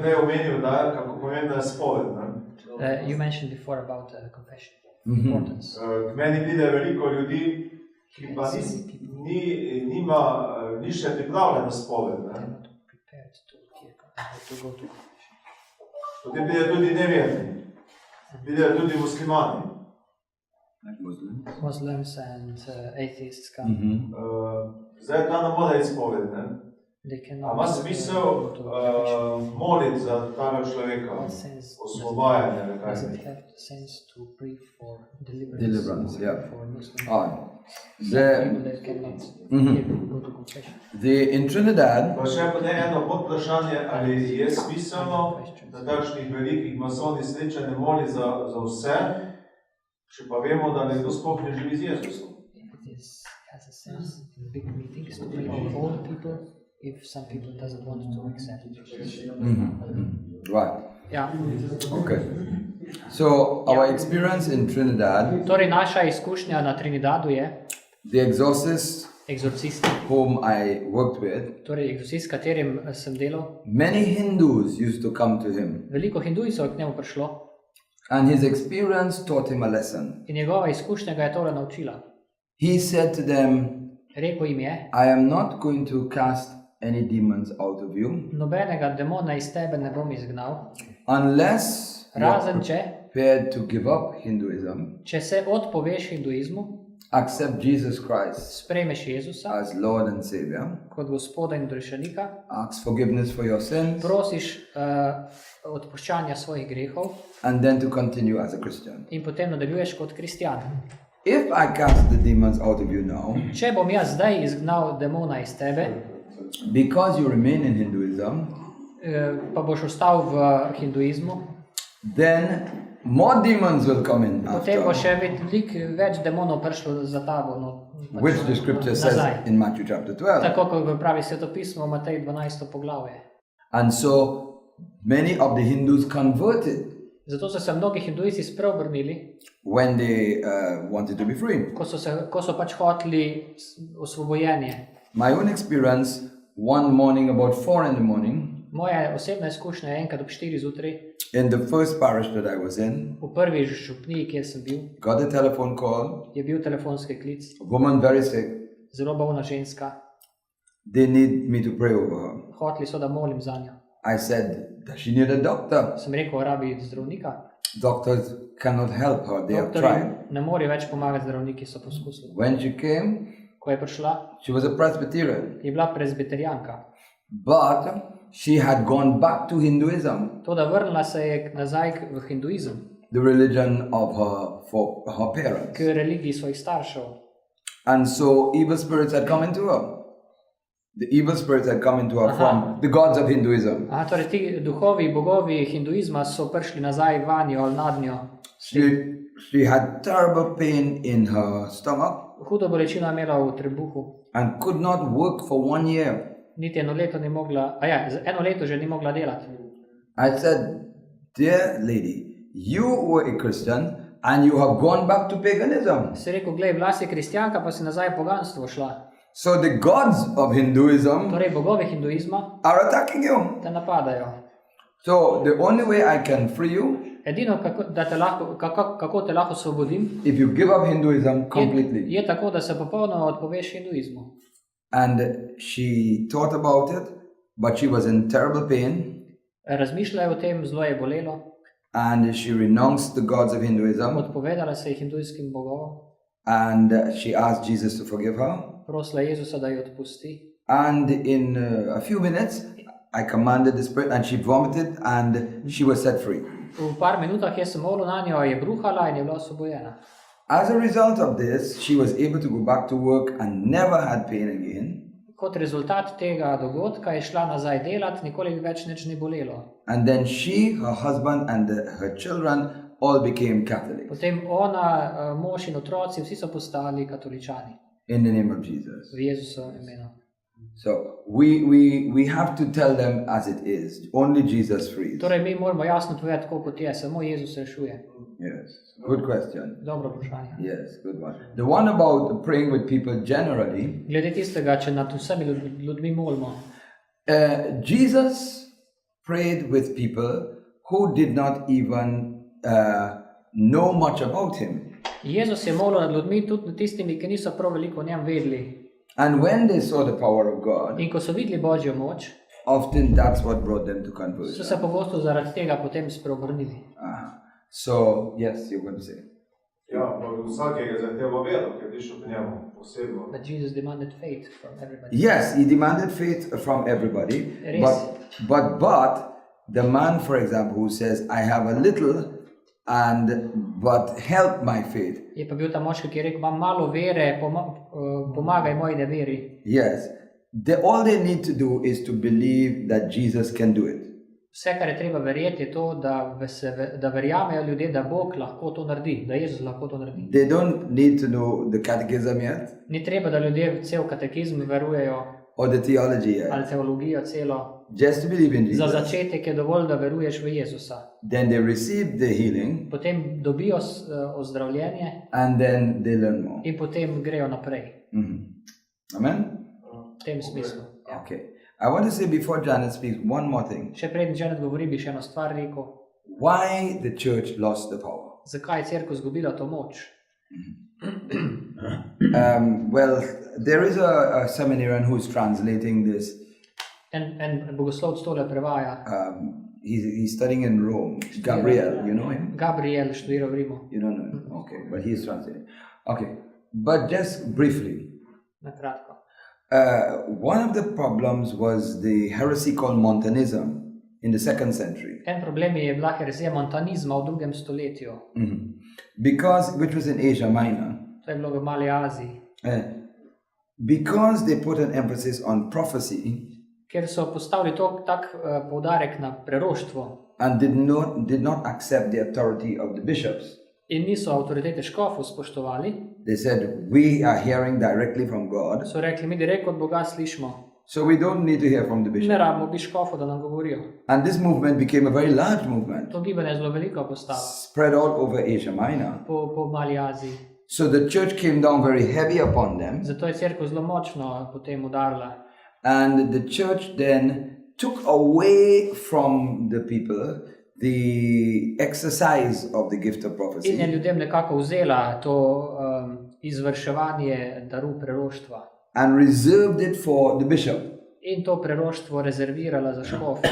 prej omenil, da kako pomembna je spoved. You mentioned before about confession. Importance. K meni pride veliko ljudi, ki pa ni še pripravljena spoved. Potem pride tudi neverni, pride tudi muslimani. Muslims and atheists come. Zdaj ta ne more izpoved, ne? A ima smisel moliti za tega človeka, osvobajanje, ali kaj se? Deliverance, in Trinidad, Pa še eno podvprašanje, ali je smiselno, da takšnih velikih masovnih srečanj ne moli za vse, če pa vemo, da nekdo sploh ne živi z Jezusom. If some people doesn't want to accept it. Right. Yeah. Okay. So our experience in Trinidad, Torej naša izkušnja na Trinidadu je the exorcist egzorcist, whom I worked with, torej egzorcist, s katerim sem delal. many Hindus used to come to him, Veliko hindujcev je k njemu prišlo and his experience taught him a lesson. in njegova izkušnja ga je tole naučila. He said to them, Rekel jim je, I am not going to cast any demons out of you nobenega demona iz tebe ne bom izgnal, unless you are razen prepared to give up Hinduism, če se odpoveš hinduizmu, accept Jesus Christ sprejmeš Jezusa as Lord and Savior, kot Gospoda in Rešenika, ask forgiveness for your sins, prosiš odpuščanja svojih grehov and then to continue as a Christian. in potem nadaljuješ kot kristjan. If I cast the demons out of you now, Če bom jaz zdaj izgnal demona iz tebe, because you remain in Hinduism, pa boš ostal v hinduizmu, then more demons will come in potem bo after, še več demonov prišlo za tabo, which the scripture says nazaj. in Matthew chapter 12. Tako kot pravi Svetopismo v Matej 12. poglavje. And so many of the Hindus converted Zato so se mnogi hinduisti spreobrnili, when they wanted to be free. ko so pač hoteli osvobojenje. My own experience, one morning about 4 in the morning, Moja osebna izkušnja je enkrat ob 4 zjutraj, in the first parish that I was in, v prvi župniji, kjer sem bil, got a telephone call, je bil telefonski klic, a woman very sick. zelo bolna ženska, They need me to pray over her. hoteli so, da molim za njo. I said, does she need a doctor? Sem rekel, rabi zdravnika. Doctors cannot help her, they have Doktorji tried. ne morejo več pomagati, zdravniki so poskusili. When she came, Ko je prišla, she was a Presbyterian, je bila prezbiterijanka. but she had gone back to Hinduism, Toda vrnila se je nazaj v hinduizem, the religion of her parents. k religiji svojih staršev. And so evil spirits had come into her. The evil spirits had come into her from the gods of Hinduism. Aha, torej ti duhovi, bogovi hinduizma so prišli nazaj vanjo ali nad njo. She had terrible pain in her stomach Hudo bolečino je imela v trebuhu, and could not work for 1 year. niti eno leto ni mogla, eno leto že ni mogla delati. I said, dear lady, you were a Christian and you have gone back to paganism. Si rekel, glej, bila si kristjanka, pa si nazaj v poganstvo šla. So the gods of Hinduism Torej bogovi hinduizma are attacking you. te napadajo. So the only way I can free you, Edino, kako te lahko osvobodim, if you give up Hinduism completely. je tako, da se popolnoma odpoveš hinduizmu. And she thought about it, but she was in terrible pain. Razmišljala je o tem, zelo je bolelo, And she renounced the gods of Hinduism. odpovedala se je hindujskim bogovom, And she asked Jesus to forgive her. prosila Jezusa, da jo odpusti. And in a few minutes, I commanded the spirit and she vomited and she was set free. V par minutah jaz sem molil na njo, je bruhala in je bila osvobojena. As a result of this, she was able to go back to work and never had pain again. Kot rezultat tega dogodka je šla nazaj delati, nikoli več nič ni bolelo. And then she, her husband and her children all became Catholics Potem ona, mož in otroci, vsi so postali katoličani in the name of Jesus. v Jezusovem imenu. So we have to tell them as it is. Only Jesus frees. Torej mi moramo jasno povedati, tako kot je, samo Jezus rešuje. Yes. Good question. Dobro vprašanje. Yes, good one. The one about praying with people generally, Glede tistega, če nad vsemi ljudmi molimo. Jesus prayed with people who did not even know much about him. Jezus je molil nad ljudmi, tudi nad tistimi, ki niso prav veliko o njem vedeli. And when they saw the power of God, In ko so videli Božjo moč, often that's what brought them to so conversion. se pogosto zaradi tega potem spreobrnili. So, yes, you're going to say. Ja, pa vsakega zahteva vero, ker je šel k njemu posebno. But Jesus demanded faith from everybody. Yes, he demanded faith from everybody, It but the man, for example, who says, I have a little, but help my faith. Je pa bil ta moški, ki je rekel, imam malo vere, pomagaj moji neveri. Yes, all they need to do is to believe that Jesus can do it. Vse, kar je treba verjeti, je to, da verjamejo ljudje, da Bog lahko to naredi, da Jezus lahko to naredi. They don't need to know the catechism yet, Ni treba, da ljudje cel katekizm verujejo or the theology yet. ali teologijo celo. Just to believe in Za Jesus. začetek je dovolj, da veruješ v Jezusa. Then they receive the healing, Potem dobijo ozdravljenje and then they learn more. in potem grejo naprej. Amen? V tem smislu. Ja. Okay. I want to say before Janet speaks one more thing. Še preden Janet govori, bi še eno stvar rekel. Why the church lost the power? Zakaj je cerkev izgubila to moč? Well, there is a seminarian who's translating this. En bogoslovec tole prevaja. He's studying in Rome. Gabriel, you know him? Gabriel študira v Rimu. You don't know him? Okay, but he's translating. Okay, but just briefly. Na kratko. One of the problems was the heresy called Montanism in the 2nd century. En problem je bila herezija montanizma v 2. stoletju. Which was in Asia Minor. To je bilo v Mali Aziji. Because they put an emphasis on prophecy, Ker so postavili tak poudarek na preroštvo and did not accept the authority of the bishops. in niso avtoritete škofov spoštovali, They said, we are hearing directly from God, so rekli, mi direkt od Boga slišimo. so we don't need to hear from the Ne bishop. rabimo biškofov, da nam govorijo. And this movement became a very large movement, To gibanje je zelo veliko postalo spread all over Asia Minor. po Mali Aziji. So the church came down very heavy upon them, Zato je cerkev zelo močno potem udarila. and the church then took away from the people the exercise of the gift of In je prophecy ljudem nekako vzela to izvrševanje daru preroštva. and reserved it for the bishop. In to preroštvo rezervirala za škofe.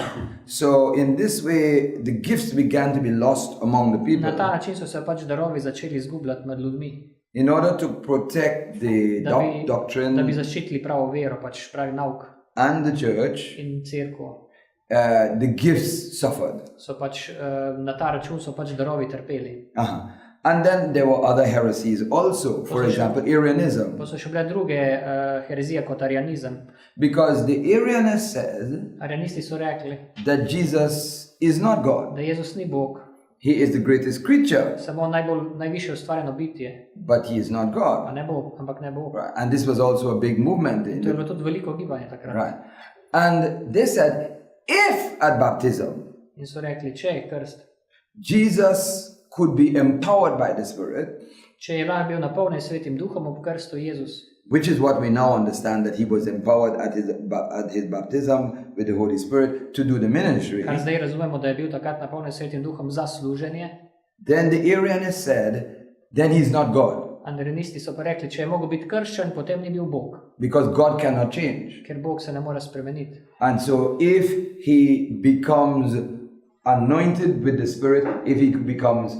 So in this way, the gifts began to be lost among the Na ta people. način so se pač darovi začeli izgubljati med ljudmi. In order to protect the Da bi doctrine zaščitili pravo vero, pač pravi nauk and the church, in cerkev. the gifts suffered. So pač na ta račun so pač darovi trpeli. And then there were other heresies also, for example, Arianism. Pa so še bile druge herezije kot arianizem. Because the Arianists said Arianisti so rekli, that Jesus is not God. da Jezus ni Bog, He is the greatest creature, samo najvišje ustvarjeno bitje, but he is not pa God. ne Bog, ampak ne Bog. Right. And this was also a big movement. To je bilo tudi veliko gibanje takrat. Right. And they said, if at baptism, In so rekli, če je krst, Jesus could be empowered by the Spirit, če je lahko bil napolnjen Svetim Duhom ob krstu Jezus, which is what we now understand that he was empowered at his baptism with the Holy Spirit to do the ministry, kar zdaj razumemo, da je bil takrat napolnjen Svetim Duhom za služenje, then the Arianists said, then he's not God, arianisti so pa rekli, če je mogel biti krščen, potem ni bil Bog, because God cannot change. ker Bog se ne more spremeniti. And so if he becomes anointed with the Spirit, if he becomes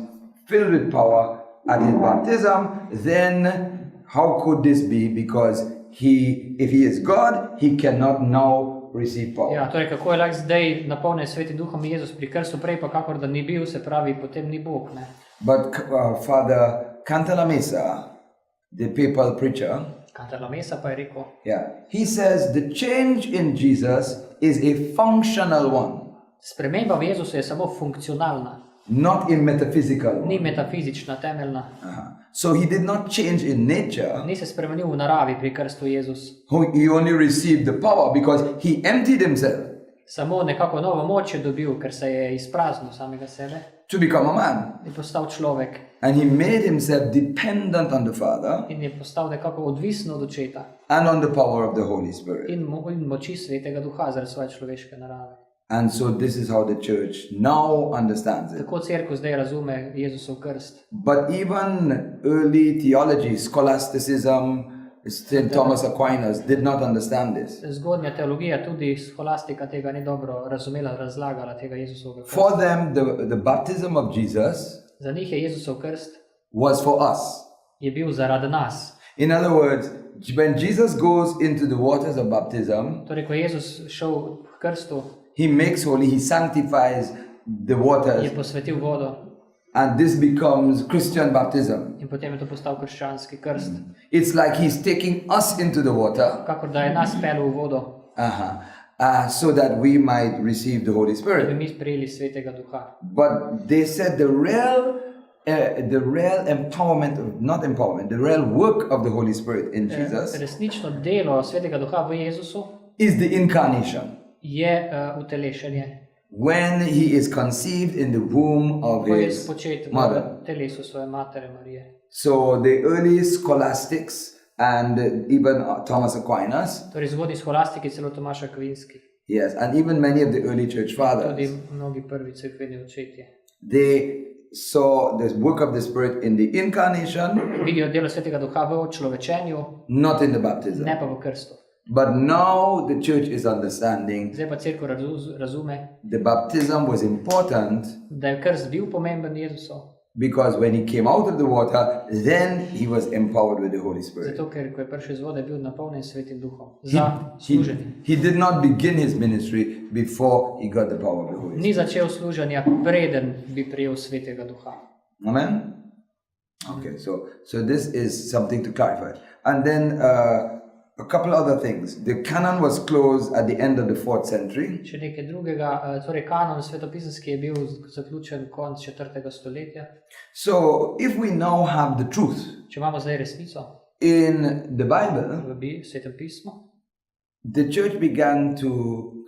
filled with power at his baptism, then how could this be? Because if he is God, he cannot now receive power. Ja, torej kako je lahko zdaj napolnjen Svetim Duhom Jezus pri krstu, prej pa kakor da ni bil, se pravi, potem ni Bog, ne? But Father Cantalamessa, the papal preacher, Cantalamessa pa je rekel, he says the change in Jesus is a functional one, sprememba v Jezusu je samo funkcionalna, not a metaphysical ni one. metafizična, temeljna. So he did not change in nature. Ni se spremenil v naravi pri krstu Jezus. He only received the power because he emptied himself Samo nekako novo moč je dobil, ker se je izpraznil samega sebe to become a man. in postal človek. And he made himself dependent on the Father In je postal nekako odvisen od očeta and on the power of the Holy Spirit. in moči Svetega Duha zaradi svoje človeške narave. And so this is how the church now understands it. Tako cerkev zdaj razume Jezusov krst. But even early theology, scholasticism, St. Thomas Aquinas did not understand this. Zgodnja teologija, tudi scholastika tega ni dobro razumela, razlagala tega Jezusovega krsta. For them, the baptism of Jesus Za njih je Jezusov krst was for us. je bil zaradi nas. In other words, when Jesus goes into the waters of baptism, Torej, ko je Jezus šel v krstu, he makes holy, he sanctifies the je waters, posvetil vodo and this becomes Christian baptism. in potem je to postal krščanski krst. It's like he's taking us into the water, Kakor da je nas peljal v vodo, so that we might receive the Holy da bi Spirit. mi sprejeli Svetega Duha. But they said the real empowerment, the real work of the Holy Spirit in Jesus Resnično delo Svetega Duha v Jezusu is the incarnation. je utelešenje, When he is conceived in the womb of ko je his spočet mother. v telesu svoje matere Marije. So the early scholastics and even Thomas Aquinas, Torej, zgodnji scholastiki, celo Tomaž Akvinski, yes, and even many of the early church tudi fathers, mnogi prvi cerkveni očetje, they saw the work of the Spirit in the incarnation, vidijo delo Svetega Duha v očlovečenju, not in the baptism. ne pa v krstu. But now the church is understanding Zdaj pa cerkev razume, the baptism was important da je krst bil pomemben Jezusov, because when he came out of the water, then he was empowered with the Holy Spirit. zato ker ko je prišel iz vode, je bil napolnjen Svetim Duhom za He, služenje. he did not begin his ministry before he got the power of the Holy Spirit. Ni začel služenja, preden bi prejel Svetega Duha. Amen? Okay, so this is something to clarify. And then a couple other things. The canon was closed at the end of the 4th century. Še nekaj drugega, torej kanon svetopisanski je bil zaključen konc 4. stoletja. So if we now have the truth Če imamo zdaj resnico in the Bible, v Svetem pismu, the church began to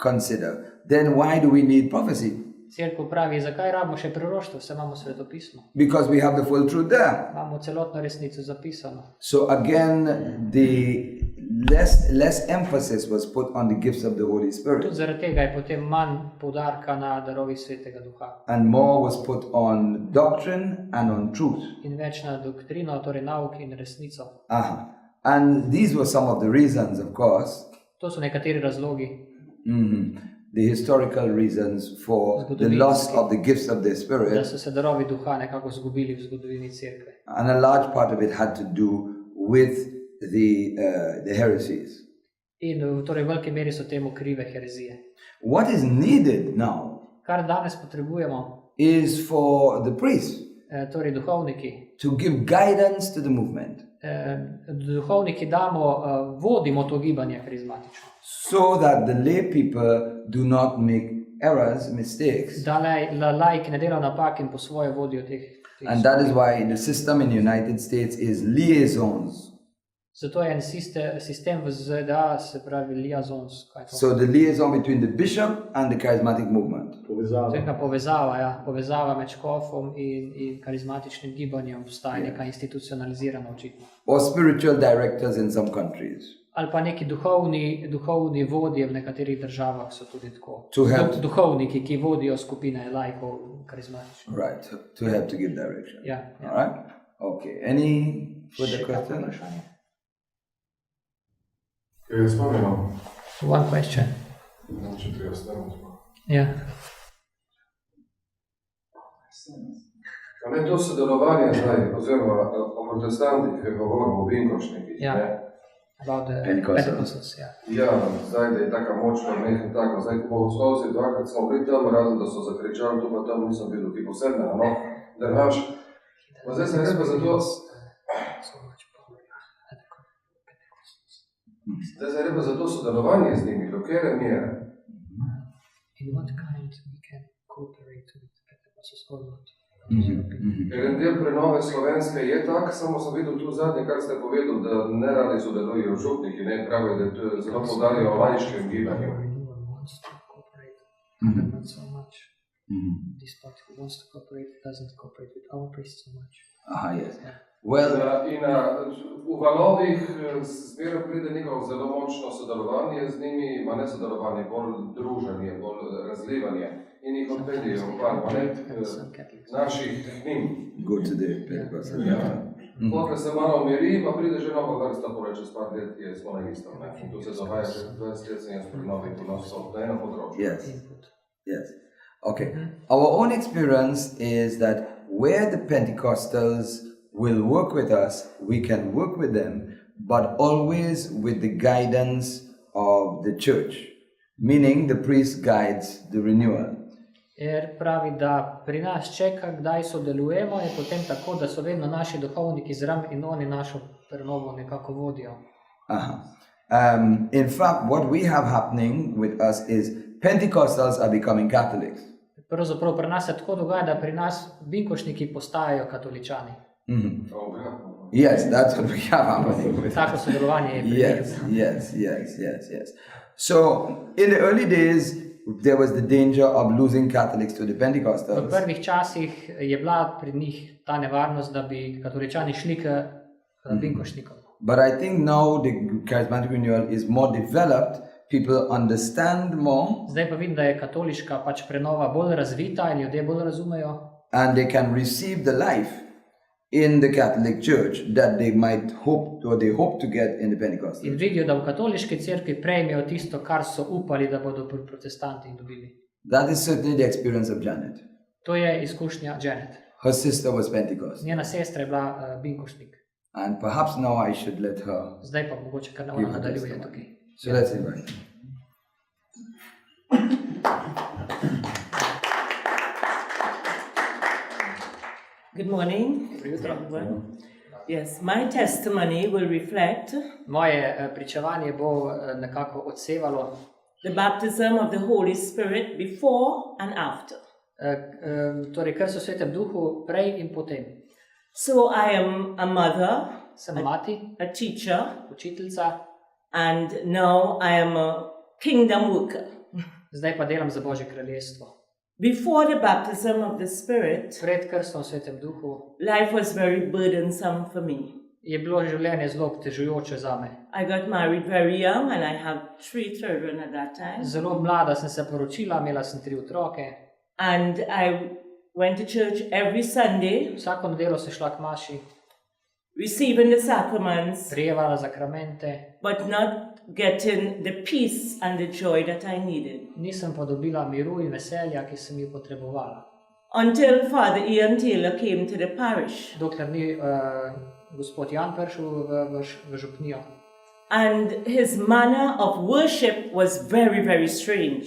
consider, then why do we need prophecy? cerkev pravi, zakaj rabimo še proroštvo, saj imamo svetopismo. Because we have the full truth there. Imamo celotno resnico zapisano. So again, the less emphasis was put on the gifts of the Holy Tudi Spirit, zaradi tega je potem manj poudarka na darovih Svetega Duha and more was put on doctrine and on truth. in več na doktrino, torej nauk in resnico. And these were some of the reasons, of course, To so nekateri razlogi, the historical reasons for the Zgodovinski. loss of the gifts of the da Spirit, so se darovi Duha nekako zgubili v zgodovini cerkve. and a large part of it had to do with the heresies. In torej v veliki meri so temu krive herezije. What is needed now Kar danes potrebujemo, is for the priests torej duhovniki, to give guidance to the movement, duhovniki vodimo to gibanje karizmatično. so that the lay people do not make errors, mistakes. Da laiki ne delajo napak in po svoje vodijo teh. And that is why the system in the United States is liaisons. Zato je en sistem v ZDA, se pravi liaisons. Kaj je to? So the liaison between the bishop and the charismatic movement. To je neka povezava, ja. Povezava med škofom in karizmatičnim gibanjem obstaja neka institucionalizirana očitno. Or spiritual directors in some countries. Ali pa neki duhovni vodje v nekaterih državah so tudi tako. To help. Duhovniki, ki vodijo skupine laikov karizmatičnih. Right, to help to give direction. Ja, ja. All right? Okay, any further Še kakšno questions? vprašanje? Spomnimo, One question. če treba snemati. Ja. A ne to sodelovanje zdaj, oziroma o protestantih, ki govorimo o binkošnikih, Ja. ne? About the Pentecostals. Pentecostals, ja. Ja, zdaj, da je taka močna meh in tako. Zdaj, ko bogoslovci dvakrat smo bili tam, razen da so zakričali, tu pa tam nisem videl, ki posebne, no, drhaš. Pa zdaj se res pa zato, zdaj se res pa zato sodelovanje z njimi, do kere mere. In what kind we can cooperate with the Pentecostals or not? Ker en del prenove slovenske je tak, samo sem videl tu zadnje, kar ste povedal, da ne radi sodelujejo župniki, ne pravijo, da to zelo podarijo o laiškem gibanju. Renewal wants to cooperate, not so much. This party who wants to cooperate doesn't cooperate with our priests so much. Yes. Well, V valovih zmeraj pride neko zelo močno sodelovanje z njimi, ma ne sodelovanje, bolj druženje, bolj razlivanje in jih odpeljejo v parlament naših njim. go to the Pentecostal. Potem se malo umiri, pa pride že nova vrsta, pore čez par let je smo na istom. In tu se dogaja že 20 let sem jaz pri novih vnosov, na eno področju. Yes. Yes. Okay. Our own experience is that where the Pentecostals will work with us, we can work with them, but always with the guidance of the church, meaning the priest guides the renewal. Jer pravi, da pri nas čeka, kdaj sodelujemo, je potem tako, da so vedno naši duhovniki zraven in oni našo prenovo nekako vodijo. In fact, what we have happening with us is Pentecostals are becoming Catholics. Pravzaprav pri nas se tako dogaja, da pri nas binkošniki postajajo katoličani. Yes, that's what we have happening with Tako sodelovanje je pri Yes. So, in the early days, there was the danger of losing Catholics to the V Pentecostals. prvih časih je bila pri njih ta nevarnost, da bi katoličani šli k binkošnikom. But I think now the charismatic renewal is more developed. People understand more Zdaj pa vidim, da je katoliška pač prenova bolj razvita in ljudje bolj razumejo and they can receive the life in the Catholic Church that they might hope or they hope to get in the Pentecostal. in vidijo, da v katoliški cerkvi prejmejo tisto, kar so upali, da bodo pri protestantih dobili. That is certainly the experience of Janet. To je izkušnja Janet. Her sister was Pentecostal. Njena sestra je bila binkošnik. And perhaps now I should let her. Zdaj pa mogoče kar Give ona her nadaljuje testimony. tukaj. So let's invite her. Good morning, everyone. Yes, my testimony will reflect Moje pričevanje bo nekako odsevalo the baptism of the Holy Spirit before and after. torej krst v Svetem Duhu prej in potem. So I am a mother, Sem mati, a teacher, učiteljica, and now I am a kingdom worker. zdaj pa delam za Božje kraljestvo. Before the baptism of the Spirit, Pred krstom v Svetem Duhu life was very burdensome for me. je bilo življenje zelo težujoče zame. I got married very young and I have 3 children at that time. Zelo mlada sem se poročila, imela sem 3 otroke. And I went to church every Sunday, Vsako nedeljo sem šla k maši, receiving the sacraments, prijevala zakramente, but not getting the peace and the joy that I needed. nisem pa dobila miru in veselja, ki sem jih potrebovala. Until Father Ian Taylor came to the parish. Dokler ni gospod Jan prišel v župnijo. And his manner of worship was very, very strange.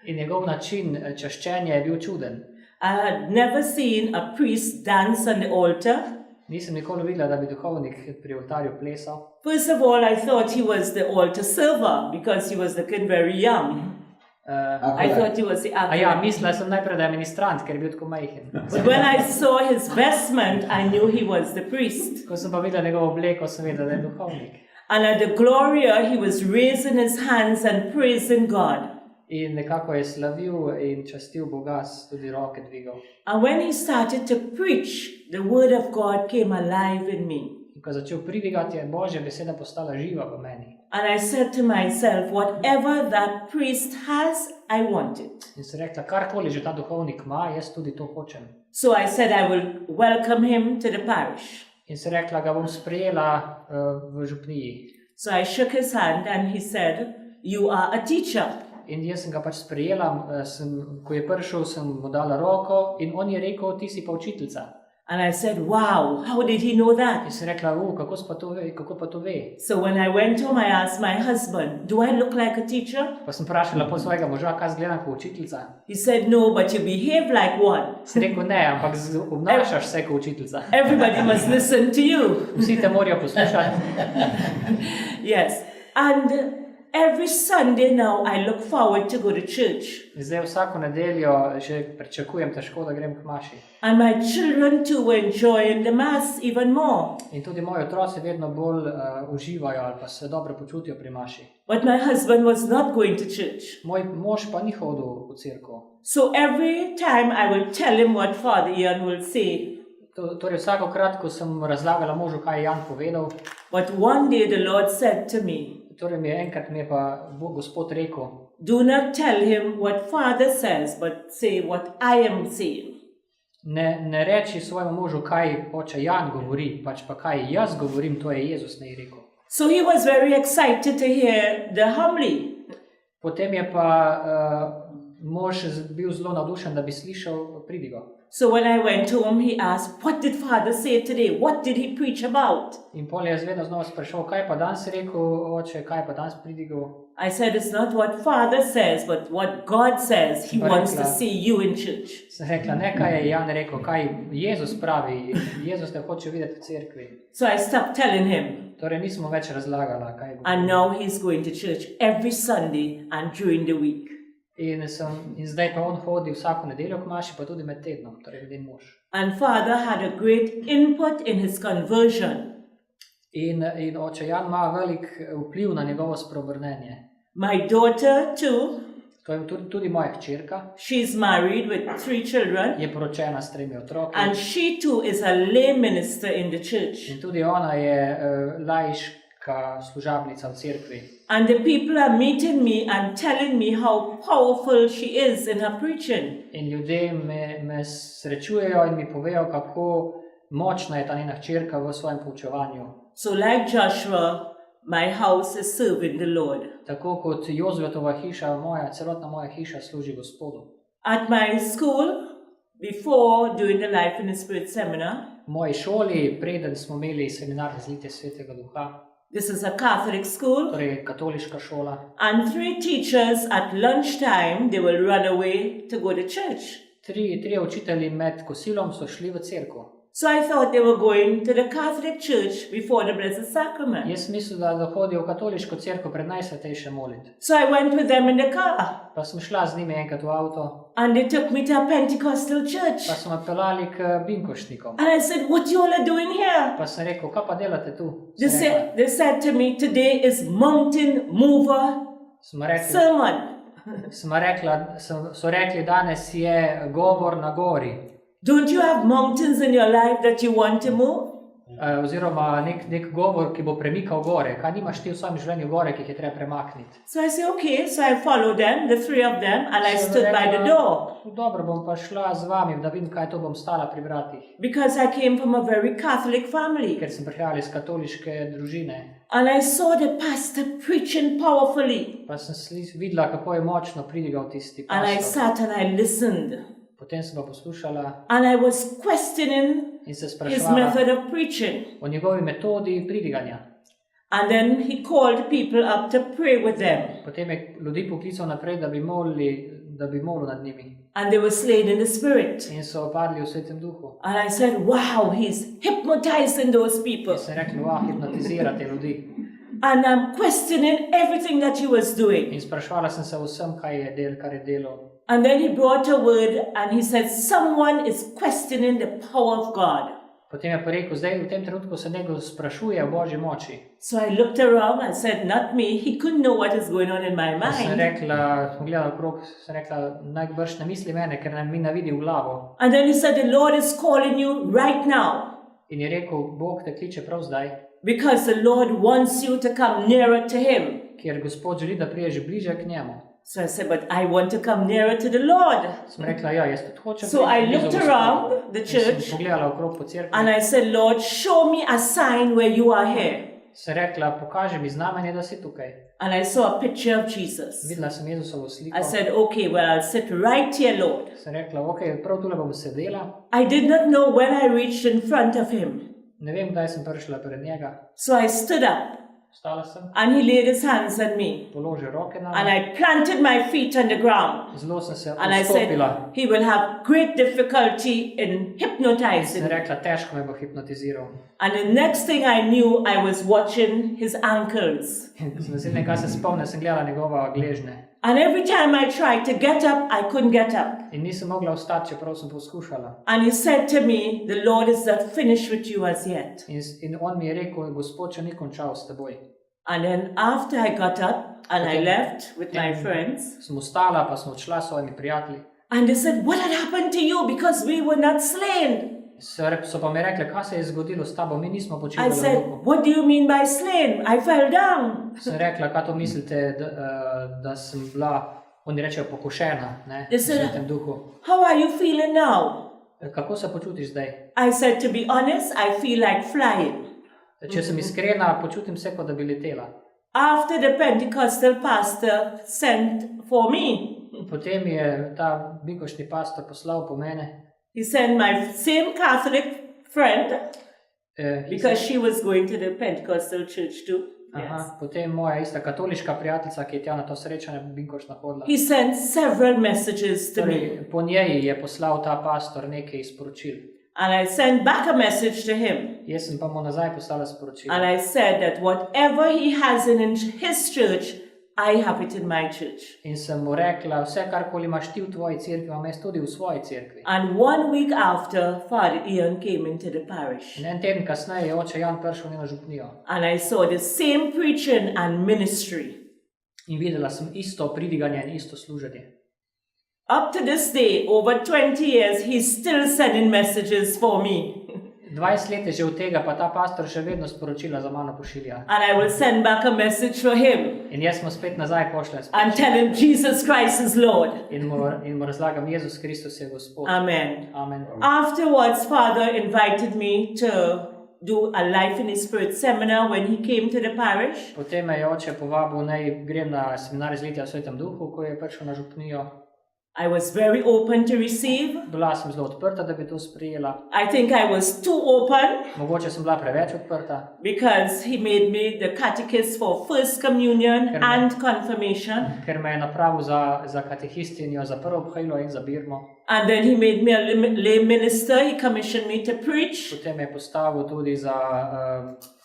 In njegov način čaščenja je bil čuden. I had never seen a priest dance on the altar. Nisem nikoli videla, da bi duhovnik pri oltarju plesal. First of all, I thought he was the altar server because he was looking very young. I thought he was the A ja, acolyte. mislila sem najprej, da je ministrant, ker je bil tako majhen. But when I saw his vestment, I knew he was the priest. Ko sem pa videla njegovo obleko, sem vedela, da je duhovnik. And at the Gloria, he was raising his hands and praising God. In nekako je slavil in častil Boga, tudi roke dvigal. And when he started to preach, the word of God came alive in me. In ko je začel pridigati, je Božja beseda postala živa v meni. And I said to myself, whatever that priest has, I want it. In sem rekla, karkoli že ta duhovnik ima, jaz tudi to hočem. So I said I will welcome him to the parish. In sem rekla, ga bom sprejela v župniji. So I shook his hand and he said, you are a teacher. In jaz sem ga pač sprejela, ko je prišel, sem mu dala roko in on je rekel, ti si pa učiteljica. And I said, wow, how did he know In that? sem rekla, kako pa to ve? So when I went home, I asked my husband, do I look like a teacher? Pa sem vprašala po svojega moža, kaj zgledam kot učiteljica. He said, no, but you behave like one. Sem rekel, ne, ampak obnašaš se kot učiteljica. Everybody must listen to you. Vsi te morajo poslušati. Yes. And every Sunday now, I look forward to go to church. In zdaj vsako nedeljo že pričakujem težko, da grem k maši. And my children too were enjoying the mass even more. In tudi moji otroci vedno bolj uživajo ali pa se dobro počutijo pri maši. But my husband was not going to church. Moj mož pa ni hodil v cerkev. So every time I will tell him what Father Ian will say, Torej vsakokrat, ko sem razlagala možu, kaj je Jan povedal, But one day the Lord said to me, torej enkrat mi je pa Gospod rekel, do not tell him what Father says, but say what I am saying. ne reči svojemu možu, kaj oče Jan govori, pač pa kaj jaz govorim, to je Jezus ne rekel. So he was very excited to hear the homily. Potem je pa mož bil zelo navdušen, da bi slišal pridigo. So when I went home, he asked, what did Father say today? What did he preach about? In pol je vedno znova sprašal, kaj pa danes rekel oče, kaj pa danes pridigal. I said, it's not what Father says, but what God says. He wants to see you in church. Sem rekla, ne kaj je Jan rekel, kaj Jezus pravi. Jezus te hoče videti v cerkvi. So I stopped telling him. Torej nismo več razlagala, kaj bo. And now he's going to church every Sunday and during the week. In zdaj pa on hodi vsako nedeljo k maši, pa tudi med tednom, torejeden mož. And Father had a great input in his conversion. In oče Jan ima velik vpliv na njegovo spreobrnenje. My daughter too, To je tudi moja hčerka, she's married with 3 children. je poročena s 3 otroki. And she too is a lay minister in the church. In tudi ona je laiška služabnica v cerkvi. And the people are meeting me and telling me how powerful she is in her preaching. In ljudje me srečujejo in mi povejo, kako močna je ta njena hčerka v svojem poučevanju. So like Joshua, my house is serving the Lord. Tako kot Jozvetova hiša, celotna moja hiša služi Gospodu. At my school, before doing the Life in the Spirit seminar, V moji šoli, preden smo imeli seminar Zlitje Svetega Duha, this is a Catholic school, torej katoliška šola, and 3 teachers at lunchtime, they will run away to go to church. trije učitelji med kosilom so šli v cerkev. So I thought they were going to the Catholic Church before the Blessed Sacrament. Jaz mislil, da hodijo v katoliško cerkev pred najsvetejše molitve. So I went with them in the car, Pa sem šla z njimi enkrat v avto, and they took me to a Pentecostal church. pa so me peljali k binkošnikom. And I said, what you all are doing here? Pa sem rekel, kaj pa delate tu? Sem They said to me, today is mountain mover sermon. so rekli, danes je govor na gori. Don't you have mountains in your life that you want to move? Oziroma nek govor, ki bo premikal gore. Kaj nimaš ti v svojem življenju gore, ki jih je treba premakniti? So I said, okay. So I followed them, the 3 of them, and I stood by the door. Dobro, bom pa šla z vami, da vidim, kaj to bom stala pri vratih. Because I came from a very Catholic family. Ker sem prihajala iz katoliške družine. And I saw the pastor preaching powerfully. Pa sem videla, kako je močno pridigal tisti And I pastor. sat and I listened. Potem sem pa poslušala And I was questioning in se his spraševala method of preaching. o njegovi metodi pridiganja. And then he called people up to pray with them. Potem je ljudi poklical naprej, da bi molil nad njimi. And they were slain in the spirit. In so padli v Svetem Duhu. And I said, wow, he's hypnotizing those people. In sem rekla, hipnotizira te ljudi. And I'm questioning everything that he was doing. In spraševala sem se vsem, kar je delal. And then he brought a word and he said, someone is questioning the power of God. Potem je pa rekel, zdaj v tem trenutku se nekdo sprašuje o Božji moči. So I looked around and said, not me. He couldn't know what is going on in my Sem mind. rekla, sem gledala okrog, sem rekla, najbrž ne misli mene, ker mi ne vidi v glavo. And then he said, the Lord is calling you right now. In je rekel, Bog te kliče prav zdaj, Because the Lord wants you to come nearer to him. ker Gospod želi, da priješ bliže k njemu. So I said, but I want to come nearer to the Lord. Sem rekla, ja, jaz tudi hočem So I priti blizu looked Gospodu. around the In sem church pogledala okrog po cerkvi. and I said, Lord, show me a sign where you are here. Sem rekla, pokaži mi znamenje, da si tukaj. And I saw a picture of Jesus. Videla sem Jezusovo sliko. I said, okay, well, I'll sit right here, Lord. Sem rekla, ok, prav tule bom sedela. I did not know when I reached in front of him. Ne vem, kdaj sem prišla pred njega. So I stood up Vstala sem, and he laid his hands on me. položil roke na And me. I planted my feet on the ground. Zelo sem se And I said, odstopila. he will have great difficulty in hypnotizing Sem me. rekla, težko me bo hipnotiziral. And the next thing I knew, I was watching his ankles. Naslednje, kaj se spomnim, sem gledala njegova gležnje. And every time I tried to get up, I couldn't get up. In nisem mogla vstati, čeprav sem poskušala. And he said to me, the Lord is not finished with you as yet. In on mi je rekel, Gospod še ni končal s teboj. And then after I got up and I left with my friends, Sem vstala, pa sem odšla s svojimi prijatelji. and they said, what had happened to you? Because we were not slain. So pa mi rekli, kaj se je zgodilo s tabo, mi nismo I počivali v said, duhu. what do you mean by slain? I fell down. Sem rekla, kaj to mislite, da sem bila, oni rečejo, pokušena, ne, v Yes, sir. svetem duhu. How are you feeling now? Kako se počutiš zdaj? I said, to be honest, I feel like flying. Če sem iskrena, počutim se, kot da bi letela. After the Pentecostal pastor sent for me, Potem je ta binkošni pastor poslal po mene. he sent my same Catholic friend, eh, because she was going to the Pentecostal church too. Yes. Aha, potem moja ista katoliška prijateljica, ki je tja na to srečanje binkošno hodila. He sent several messages to me. Torej, po njej je poslal ta pastor nekaj sporočil. And I sent back a message to him. Jaz sem pa mu nazaj poslala sporočilo. And I said that whatever he has in his church, I have it in my church. In sem mu rekla, vse karkoli imaš ti v tvoji cerkvi, imam jaz tudi v svoji cerkvi. And 1 week after, Father Ian came into the parish. In en teden kasneje je oče Jan prišel v njeno župnijo. And I saw the same preaching and ministry. In videla sem isto pridiganje in isto služenje. Up to this day, over 20 years, he's still sending messages for me. 20 let je že od tega, pa ta pastor še vedno sporočila za mano pošilja. And I will send back a message for him In jaz mu spet nazaj pošljem and tell him Jesus Christ is Lord. in mu razlagam, Jezus Kristus je Gospod. Amen. Amen. Afterwards, Father invited me to do a Life in His Spirit seminar when he came to the parish. Potem me je oče povabil, naj grem na seminar izletja v Svetem duhu, ko je prišel na župnijo. I was very open to receive. Bila sem zelo odprta, da bi to sprejela. I think I was too open Mogoče sem bila preveč odprta, because he made me the catechist for First Communion and Confirmation. ker me je napravil za katehistinjo, za prvo obhajlo in za birmo. And then he made me a lay minister. He commissioned me to preach. Potem me je postavil tudi za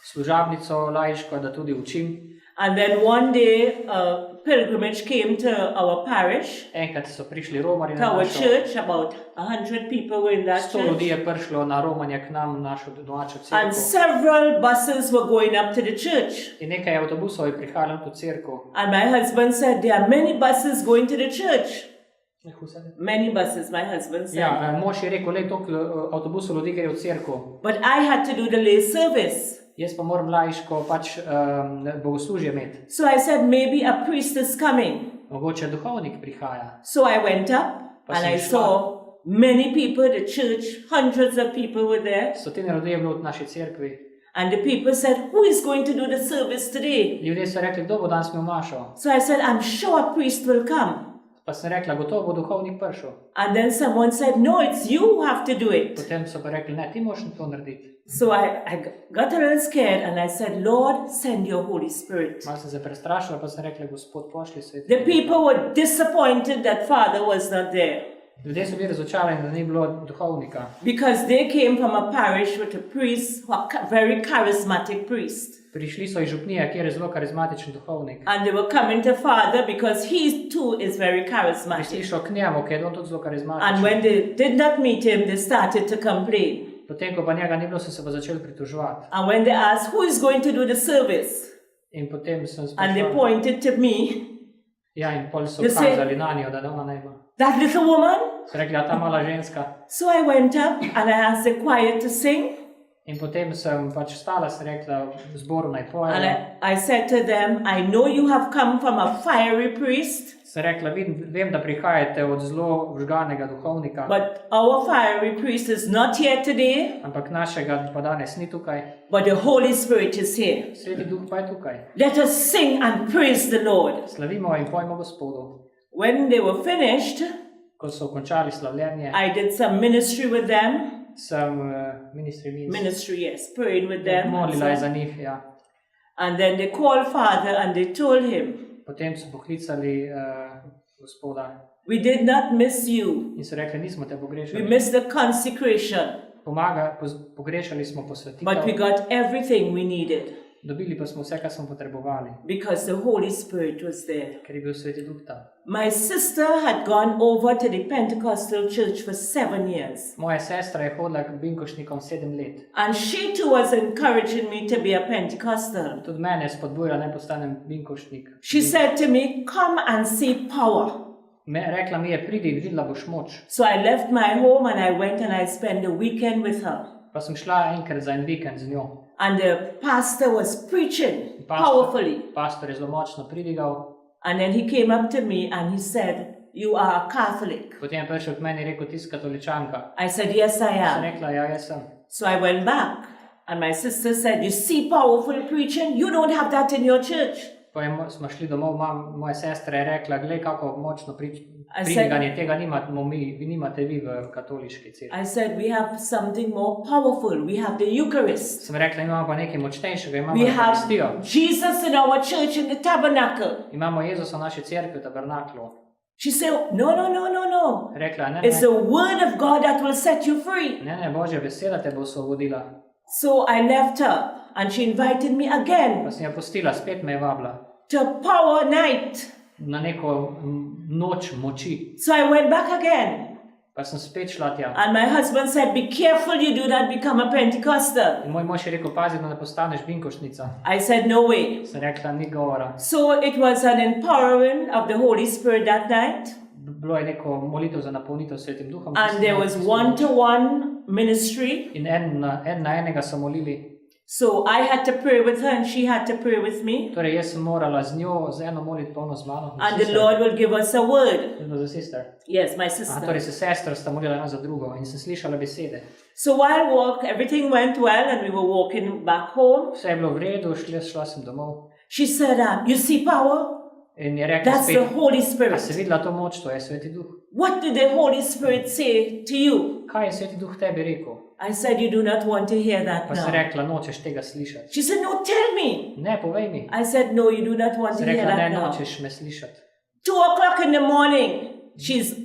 služabnico laiško, da tudi učim. And then one day, a pilgrimage came to our parish, Enkrat so prišli romarji to na our našo. church. About 100 people were in that 100 ljudi church. je prišlo na romanje k nam v našo domačo And cerkev. several buses were going up to the church. In nekaj avtobusov je prihajalo v to cerkev. And my husband said, there are many buses going to the church. Many buses, my husband said. Ja, mož je rekel, le toliko avtobusov ljudi gre v cerkev. But I had to do the lay service. Jaz pa moram laiško pač bogoslužje imeti. So I said, maybe a priest is coming. Mogoče duhovnik prihaja. So I went up and I saw many people, the church, hundreds of people were there. Stotine ljudi je bilo v naši cerkvi. And the people said, who is going to do the service today? Ljudje so rekli, kdo bo danes imel mašo. So I said, I'm sure a priest will come. Pa sem rekla, gotovo bo duhovnik prišel. And then someone said, no, it's you who have to do it. Potem so pa rekli, ne, ti moraš to narediti. So I got a little scared and I said, Lord, send your Holy Spirit. Malo sem se prestrašila, pa sem rekla, Gospod, pošli svet. The people were disappointed that Father was not there Ljudje so bili razočarani, da ni bilo duhovnika. because they came from a parish with a priest, a very charismatic priest. Prišli so iz župnije, kjer je zelo karizmatičen duhovnik. And they were coming to Father because he too is very Prišli charismatic. so k njemu, ker je on tudi zelo And karizmatičen. when they did not meet him, they started to complain. Potem, ko pa njega ni bilo, so se pa začeli pritoževati. And when they asked, who is going to do the service? In potem sem And they spraševala. pointed to me, Ja, in pol so You say- kazali na njo, da ona ne ima. that little woman. So rekli, a ta mala ženska. So I went up and I asked the choir to sing. In potem sem pač stala, sem rekla, zboru naj And pojejo. I said to them, I know you have come from a fiery priest, Sem rekla, vem, da prihajate od zelo vžganega duhovnika, but our fiery priest is not here today, ampak našega pa danes ni tukaj. but the Holy Spirit is here. Sveti duh pa je tukaj. Let us sing and praise the Lord. Slavimo in pojmo Gospodu. When they were finished, Ko so končali slavljenje, I did some ministry with them. sem Ministry, yes, praying with them. molila je za njih. Ja. And then they called Father and they told him, Potem so poklicali Gospoda we did not miss you. in so rekli, nismo te We pogrešali. missed the consecration, Pogrešali smo but we posvetitev, got everything we needed dobili pa smo vse, kar smo potrebovali, because the Holy Spirit was there. ker je bil Sveti duh tam. My sister had gone over to the Pentecostal church for 7 years. Moja sestra je hodila k binkošnikom 7 let. And she too was encouraging me to be a Pentecostal. Tudi mene je spodbujala, naj postanem binkošnik. She said to me, come and see power. Rekla mi je, pridi, videla boš moč. So I left my home and I went and I spent the weekend with her. Pa sem šla enkrat za en vikend z njo. And the pastor was preaching powerfully. Pastor je zelo močno pridigal. And then he came up to me and he said, "You are a Catholic." Potem je prišel k meni in rekel, ti si katoličanka. I said, "Yes, I Sem am." rekla, ja, jaz sem. So I went back and my sister said, "You see powerful preaching? You don't have that in your church." Potem smo šli domov, moja sestra je rekla, glej, kako močno I said- pridiganje, tega nimamo mi, vi nimate vi v katoliški cerkvi. I said, "We have something more powerful. We have the Eucharist. Sem rekla, imamo pa nekaj močnejšega, imamo We have Evharistijo. Jesus in our church in the tabernacle." Imamo Jezusa v naši cerkvi, v tabernaklu. She said, "No, no, no, no, no. Rekla, ne, It's the word of God that will set you free." ne, Božja beseda te bo osvobodila. So I left her and she invited me again Pa sem jo pustila, spet me je vabila to a power night. na neko noč moči. So I went back again. Pa sem spet šla tja. And my husband said, "Be careful you do not become a Pentecostal." In moj mož je rekel, pazi, da ne postaneš binkošnica. I said, "No way." Sem rekla, ni govora. So it was an empowering of the Holy Spirit that night. Bilo je neko molitev za napolnitev s Svetim Duhom. And there was one-to-one ministry. In en na enega so molili. So I had to pray with her and she had to pray with me. Torej, jaz sem morala z njo, z eno moliti polno z mano. And the Lord will give us a word. Za sister. Yes, my Aha, sister. torej, se sestra sta molila ena za drugo in sem slišala besede. So while everything went well and we were walking back home, Vse je bilo v redu, šla sem domov. she said, "You see power? In je rekla That's the spet, Holy a si Spirit. videla to moč, to je Sveti Duh. What did the Holy Spirit say to you?" Kaj je Sveti Duh tebi rekel? I said, "You do not want to hear that Pa si now." rekla, nočeš tega slišati. She said, "No, tell me." Ne, povej mi. I said, "No, you do not want Si to hear rekla, ne, that now." nočeš me slišati. 2:00 in the morning, she's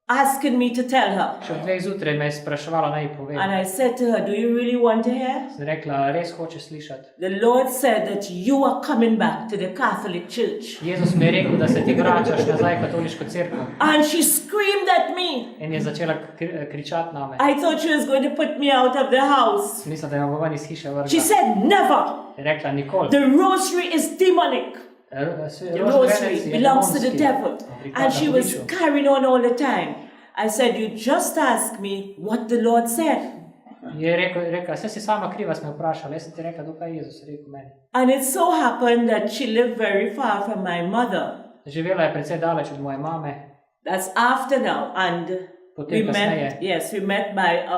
asking me to tell her. Še ob 2 zjutraj me je spraševala, naj ji povem. And I said to her, "Do you really want to hear?" Sem rekla, res hočeš slišati. The Lord said that you are coming back to the Catholic Church. Jezus mi je rekel, da se ti vračaš nazaj v katoliško cerkev. And she screamed at me. In je začela kričati na me. I thought she was going to put me out of the house. Mislim, da jo bo ven iz hiše She vrgla. said, "Never. Je rekla, nikoli. The rosary is demonic. The rosary belongs to the devil." And she was carrying on all the time. I said, "You just ask me what the Lord said." Je rekla, saj si sama kriva, sem jo vprašala. Jaz sem ti rekla, dokaj je Jezus rekel meni. And it so happened that she lived very far from my mother. Živela je precej daleč od moje mame. That's after now. And Potem kasneje we met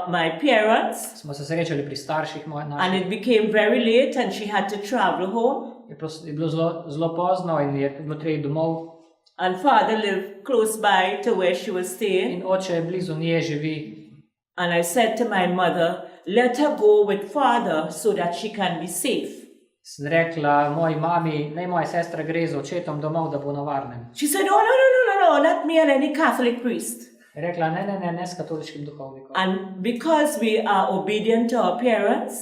my parents. smo se srečali pri starših And naših. it became very late and she had to travel home. Je bilo zelo pozno in je bilo treba iti domov. And father lived close by to where she was staying. In oče je blizu nje živi. And I said to my mother, "Let her go with father so that she can be safe." Sem rekla moji mami, naj moja sestra gre z očetom domov, da bo na varnem. She said, "Oh, no, not me and any Catholic priest." Je rekla, ne s katoliškim duhovnikom. And because we are obedient to our parents,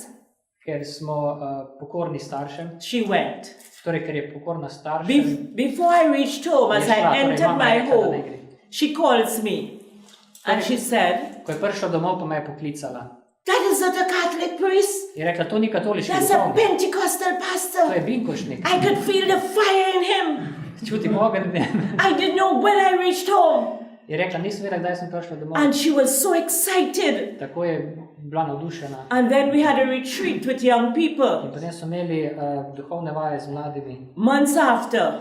Ker smo pokorni staršem, she went. torej ker je pokorna staršem. Before I reached home, as je I šla, torej entered mama my je rekla, da naj home, gre. she calls me and she said, Ko je prišla domov, pa me je poklicala. "That is not a Catholic priest. Je rekla, to ni katoliški That's a duhovnik, Pentecostal to je pastor. binkošnik. I could feel the fire in him. Čutim ogenj v njem. I didn't know when I reached home." Je rekla, nisem vedela, kdaj sem prišla domov. And she was so excited. Tako je bila navdušena. And then we had a retreat with young In people potem so imeli duhovne vaje z mladimi. months after.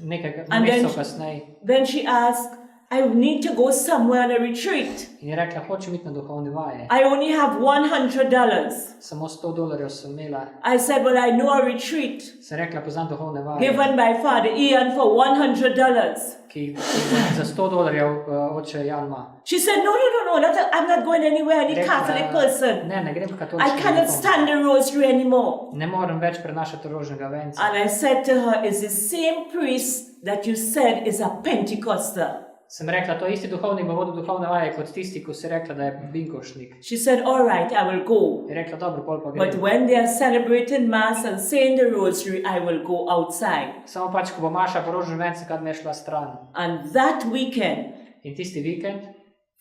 Nekaj And then mesecev kasneje. Then she asked, "I need to go somewhere on a retreat. In je rekla, hočem iti na duhovne vaje. I only have $100. Samo $100 sem imela. I said, "Well, I know a retreat Sem rekla, poznam duhovne vaje, given by Father Ian for $100. ki jih za $100 oče Jan ima. She said, "No, I'm not going anywhere, any Rekla, Catholic person. Ne grem v I katoliški cannot duhovnik. stand the rosary anymore." Ne morem več prenašati rožnega venca. And I said to her, "Is the same priest that you said is a Pentecostal?" Sem rekla, to isti duhovnik bo vodil duhovne vaje kot tisti, ko si rekla, da je binkošnik. She said, "All right, I will go. Je rekla, dobro, pol pa But grem. when they are celebrating Mass and saying the rosary, I will go outside." Samo pač, ko bo Maša po rožnem vencu, kad me je šla stran. And that weekend, In tisti vikend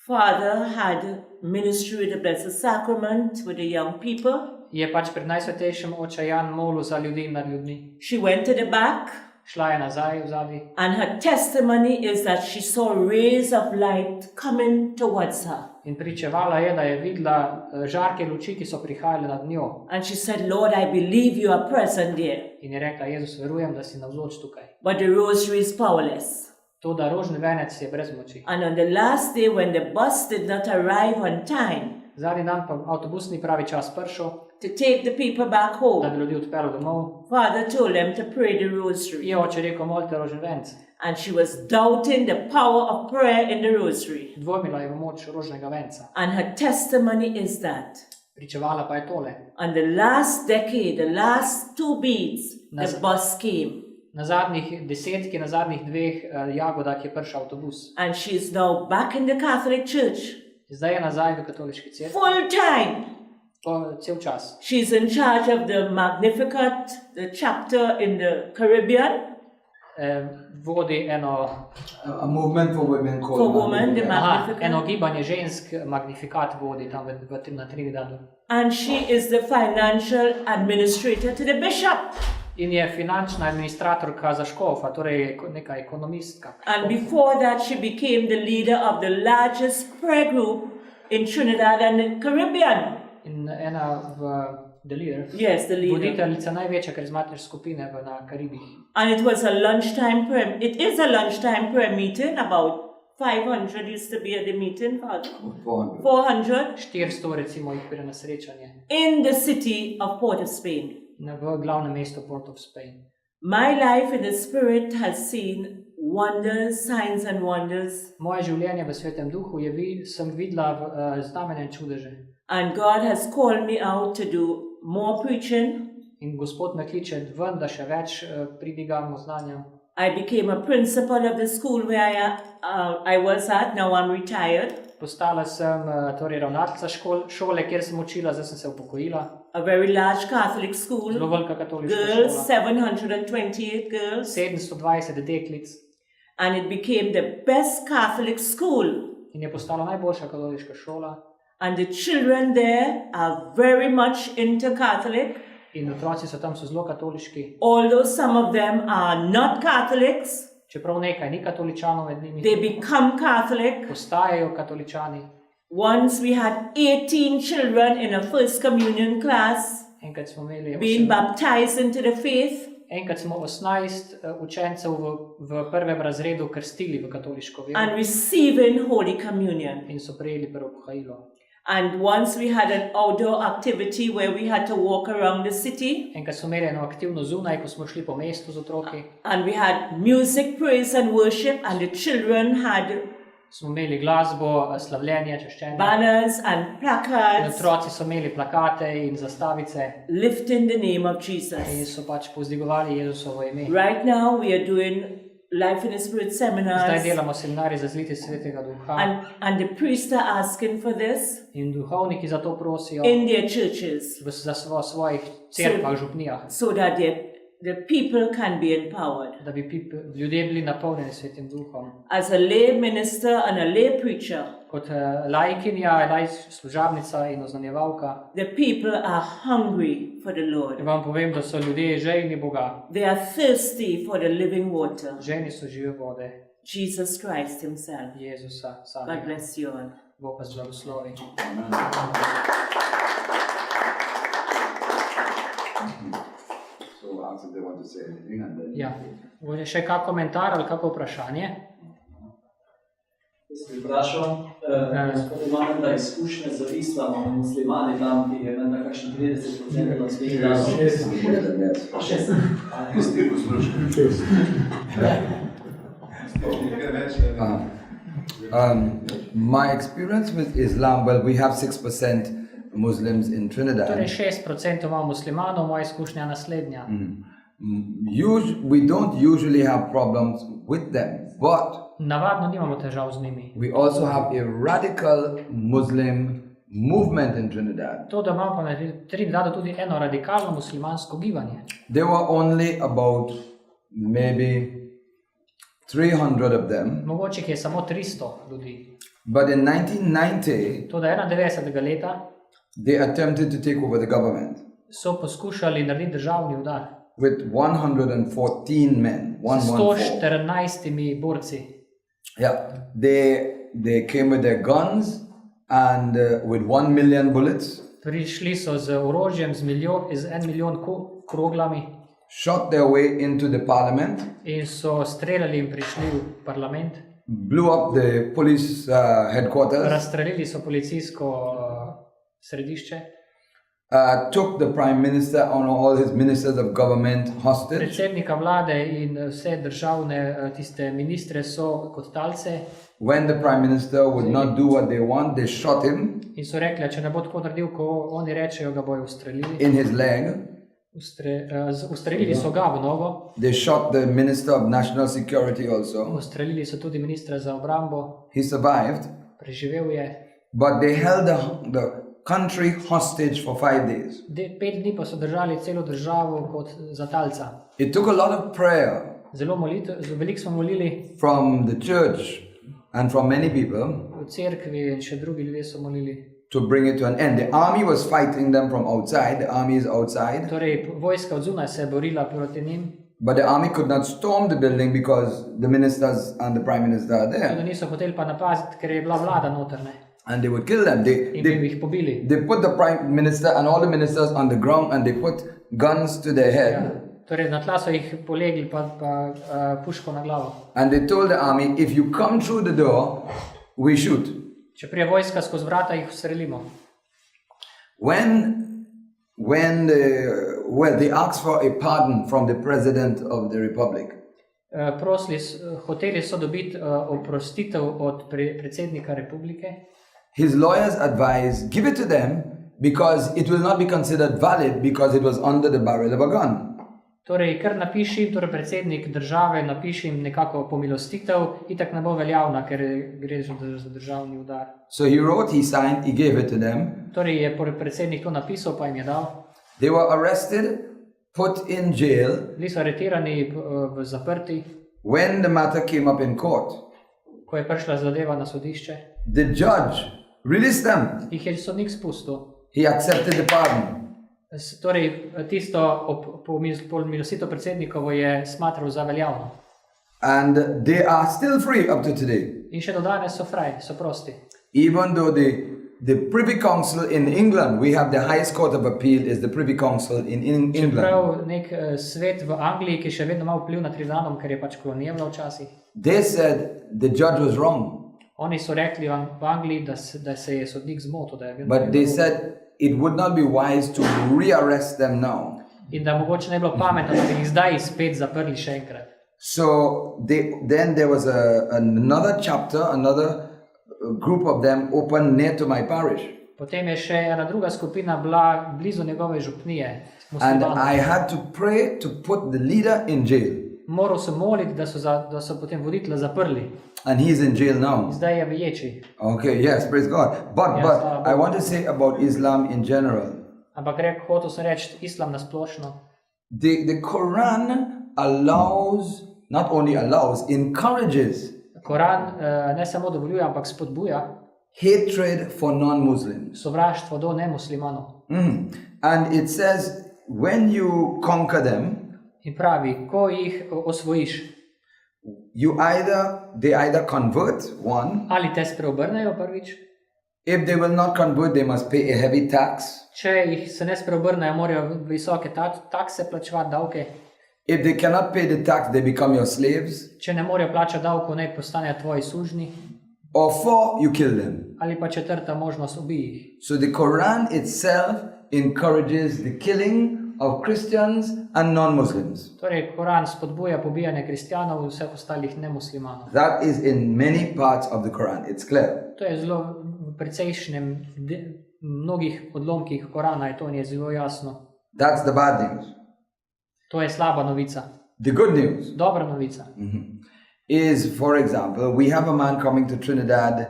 Father had ministry with the Blessed Sacrament with the young people. je pač pred najsvetejšim oče Jan molil za ljudi in nad ljudmi. She went to the back šla je nazaj v zadnji. And her testimony is that she saw rays of light coming towards her. In pričevala je, da je videla žarke luči, ki so prihajale nad njo. And she said, Lord, I believe you are present there. In je rekla, Jezus, verujem, da si navzoč tukaj. But the rosary is powerless. To, da rožni venec je brez moči. And on the last day, when the bus did not arrive on time Zadnji dan pa avtobus ni pravi čas prišel, to take the people back da home, bi ljudi odpeljal domov. Father told them to pray the rosary. Je oče rekel, molite rožni venec. And she was doubting the power of prayer in the rosary. Dvomila je v moč rožnega venca. And her testimony is that Pričevala pa je tole. on the last decade, the last 2 beats, the bus came. Na zadnjih desetki, na zadnjih 2 jagodah je prišel avtobus. And she is now back in the Catholic Church, Zdaj je nazaj v katoliški cerkvi. full time. Cel čas. She's in charge of the Magnificat, the chapter in the Caribbean, Vodi eno, A movement for women called For women, the Magnificat. eno gibanje žensk, Magnifikat vodi tam na Trinidadu. and she is the financial administrator to the bishop. In je finančna administratorka za škofa, torej neka ekonomistka. And before that, she became the leader of the largest prayer group in Trinidad and the Caribbean. In ena the leader, Yes, the leader. voditeljica največje karizmatične skupine na Karibih. And it was a lunchtime prayer. It is a lunchtime prayer meeting. About 500 used to be at the meeting. 400. 400 400 recimo jih pride na srečanje in the city of Port of Spain. v glavnem mestu Port of Spain. My life in the Spirit has seen wonders, signs and wonders. Moje življenje v Svetem Duhu sem videla znamenja in čudeže. And God has called me out to do more preaching. In Gospod me kliče ven, da še več pridigamo znanja. I became a principal of the school where I was at. Now I'm retired. Postala sem torej ravnateljica šole, kjer sem učila, zdaj sem se upokojila. A very large Catholic school. Zelo velika katoliška Girls, šola. 728 girls. 720 deklic. And it became the best Catholic school. In je postala najboljša katoliška šola. And the children there are very much into Catholic. In otroci so zelo katoliški. Although some of them are not Catholics, Čeprav nekaj ni katoličanov med njimi, they become Catholic. postajajo katoličani. Once we had 18 children in a first communion class Enkrat smo imeli being baptized into the faith. Enkrat smo 18 učencev v prvem razredu krstili v katoliško And vero receiving Holy Communion. in so prejeli prvo pohajilo. And once we had an outdoor activity where we had to walk around the city. Enkrat smo imeli eno aktivno zunaj, ko smo šli po mestu z otroki. And we had music, praise and worship. And the children had Smo imeli glasbo, slavljenje, češčenje. banners and In placards otroci so imeli plakate in zastavice lifting the name of in Jesus. so povzdigovali Jezusovo ime. Right now we are doing Life in the Spirit Zdaj seminars. delamo seminarje za zlitje Svetega Duha And the priests are asking for this in duhovniki za to prosijo in their churches za svojih cerkvah, župnijah, so that the people can be empowered. da bi ljudje bili napolnjeni Svetim Duhom. As a lay minister and a lay preacher, Kot laikinja, služabnica in oznanjevalka, the people are hungry for the Lord. vam povem, da so ljudje željni Boga. They are thirsty for the living water, Željni so žive vode, Jesus Christ himself. Jezusa God samega. bless you all. Bog vas blagoslovi. So ask if they want to say anything and then. Ja. Bo še kak komentar ali kako vprašanje? Jaz bi vprašal, imam da izkušnje z islamom in muslimani tam, ki je menda kakšen 30% na svetu razlog. My experience with Islam, well, we have 6% Muslims in Torej Trinidad. 6% imamo muslimanov, moja izkušnja naslednja. We don't usually have problems with them, but Navadno nimamo težav z njimi. we also have a radical Muslim movement in Trinidad. To, da imamo pa na Trinidadu tudi eno radikalno muslimansko gibanje. There were only about maybe 300 of them, Mogoče je samo 300 ljudi. but in 1990 To, da 91. leta they attempted to take over the government. so poskušali narediti državni udar. with 114 men. 114. 114 borci. Yeah, they came with their guns and with 1 million bullets, Prišli so z orožjem, z 1 milijon kroglami shot their way into the parliament, in so streljali in prišli v parlament. blew up the police headquarters, Razstrelili so policijsko središče. took the prime minister and all his ministers of government hostage. Predsednika vlade in vse državne tiste ministre so kot talce When the prime minister would not do what they want, they shot him in so rekli, če ne bo tako naredil, ko oni rečejo, ga bojo ustrelili. in his leg. Ustrelili so ga v nogo, They shot the minister of national security also. ustrelili so tudi ministra za obrambo, He survived, preživel je. but they held the country hostage for 5 days. 5 dni pa so držali celo državo kot za talca. It took a lot of prayer Veliko smo molili from the church and from many people v cerkvi in še drugi ljudje so molili. to bring it to an end. The army was fighting them from outside. The army is outside. Torej, vojska od zunaj se je borila proti njim, But the army could not storm the building because the ministers and the prime minister are da there. niso hoteli pa napaziti, ker je bila vlada notrne And they would kill them. in bi jih pobili. They put the prime minister and all the ministers on the ground and they put guns to their head. Ja. Torej, na tla so jih polegli pa puško na glavo. And they told the army, if you come through the door, we shoot. Če prije vojska skozi vrata, jih ustrelimo. They asked for a pardon from the president of the republic. Hoteli so dobiti oprostitev od predsednika republike. His lawyers advised, give it to them because it will not be considered valid because it was under the barrel of a gun. Torej, kar napiši, torej predsednik države napiši jim nekako pomilostitev, itak ne bo veljavna, ker gre za državni udar. So he wrote, he signed, he gave it to them. Torej je predsednik to napisal, pa jim je dal. They were arrested, put in jail. Bili so aretirani v zaprti, When the matter came up in court, ko je prišla zadeva na sodišče. the judge released them. Jih je sodnik spustil. He accepted the pardon. Torej, tisto pomilostitev predsednikovo je smatral za veljavno. And they are still free up to today. In še do danes so prosti. Even though the Privy Council in England, we have the highest court of appeal is the Privy Council in England. Čeprav nek svet v Angliji, ki še vedno ima vpliv nad Tridanom, ker je pač kolonija bila včasih. They said the judge was wrong. Oni so rekli v Angliji, da se je sodnik zmotil. But they said it would not be wise to rearrest them now. In da mogoče ne bilo pametno, da bi jih zdaj spet zaprli še enkrat. So then there was another chapter, another group of them opened near to my parish. Potem je še ena druga skupina bila blizu njegove župnije. And I had to pray to put the leader in jail. Moral sem moliti, da so potem voditelja zaprli. And he's in jail now. Zdaj je v ječi. Okay, yes, praise God. But I want to say about Islam in general. Ampak hotel sem reči islam nasplošno. The Quran not only allows, encourages Koran ne samo dovoljuje, ampak spodbuja hatred for non-Muslims. sovraštvo do nemuslimanov. And it says, when you conquer them, In pravi, ko jih osvojiš, they either convert, one. ali te spreobrnejo prvič, If they will not convert, they must pay a heavy tax. če jih se ne spreobrnejo, morajo visoke takse plačevati, davke. If they cannot pay the tax, they become your slaves. Če ne morejo plačati davkov, naj postanejo tvoji sužnji. Or four, you kill them. Ali pa četrta možnost, ubij jih. So the Quran itself encourages the killing of Christians and non-Muslims. Torej, Koran spodbuja pobijanje kristjanov in vseh ostalih nemuslimanov. That is in many parts of the Quran. It's clear. To je zelo v precejšnjem mnogih odlomkih Korana je to in je zelo jasno. That's the bad news. To je slaba novica. The good news Dobra novica is, for example, we have a man coming to Trinidad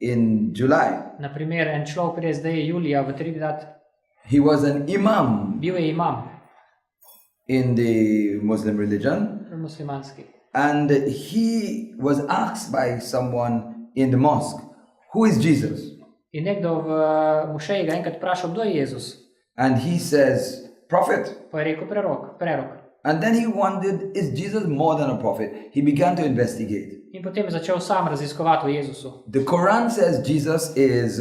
in July. Na primer, en človek pride zdaj julija v Trinidad, He was an imam bil je imam in the Muslim religion, muslimanski. and he was asked by someone in the mosque, who is Jesus? In nekdo v mošeji ga enkrat vprašal, kdo je Jezus? And he says, prophet. Pa je rekel prerok. And then he wondered, is Jesus more than a prophet? He began to investigate. In potem je začel sam raziskovati o Jezusu. The Quran says Jesus is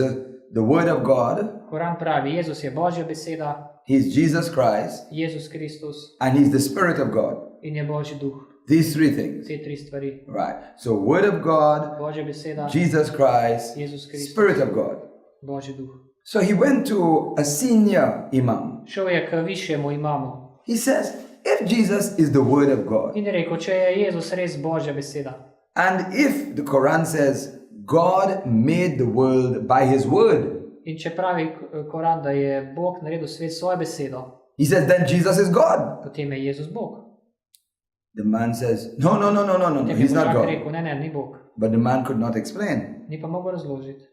the Word of God. Koran pravi, Jezus je Božja beseda, He's Jesus Christ. Jezus Kristus And He's the Spirit of God. in je Božji duh. These three things. Te tri stvari. Right. So Word of God, Božja beseda, Jesus Christ, Jezus Kristus, Spirit of God. Božji duh. So he went to a senior imam. Šel je k višjemu imamu He says, if Jesus is the Word of God, in je rekel, če je Jezus res Božja beseda and if the Quran says God made the world by His Word, in če pravi Koran, da je Bog naredil svet s svojo besedo, he says, then Jesus is God. potem je Jezus Bog. The man says, no, Potem je he's not možak God. rekel, ne, ni Bog. But the man could not explain. Ni pa mogel razložiti.